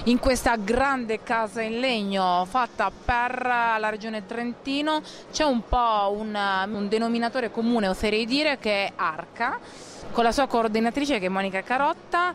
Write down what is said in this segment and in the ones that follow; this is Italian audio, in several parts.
in questa grande casa in legno fatta per la regione Trentino. C'è un po' un denominatore comune, oserei dire, che è Arca, con la sua coordinatrice che è Monica Carotta.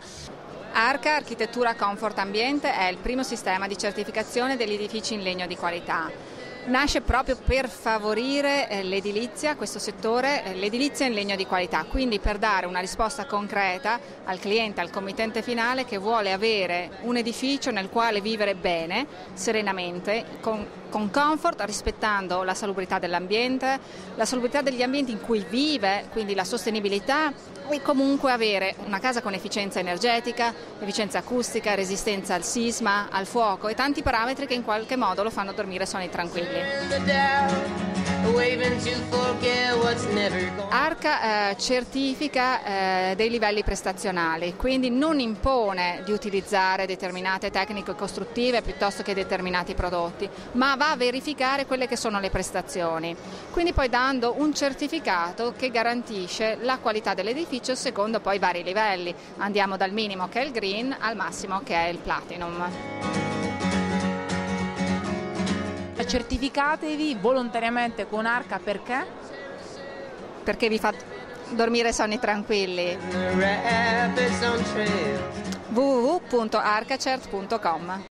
Arca, Architettura Comfort Ambiente, è il primo sistema di certificazione degli edifici in legno di qualità. Nasce proprio per favorire l'edilizia, questo settore, l'edilizia in legno di qualità, quindi per dare una risposta concreta al cliente, al committente finale che vuole avere un edificio nel quale vivere bene, serenamente, con comfort, rispettando la salubrità dell'ambiente, la salubrità degli ambienti in cui vive, quindi la sostenibilità, e comunque avere una casa con efficienza energetica, efficienza acustica, resistenza al sisma, al fuoco e tanti parametri che in qualche modo lo fanno dormire sonni tranquilli. Arca certifica dei livelli prestazionali, quindi non impone di utilizzare determinate tecniche costruttive piuttosto che determinati prodotti, ma va a verificare quelle che sono le prestazioni, quindi poi dando un certificato che garantisce la qualità dell'edificio secondo poi vari livelli. Andiamo dal minimo che è il green al massimo che è il platinum. Certificatevi volontariamente con Arca perché? Perché vi fa dormire sonni tranquilli. www.arcacert.com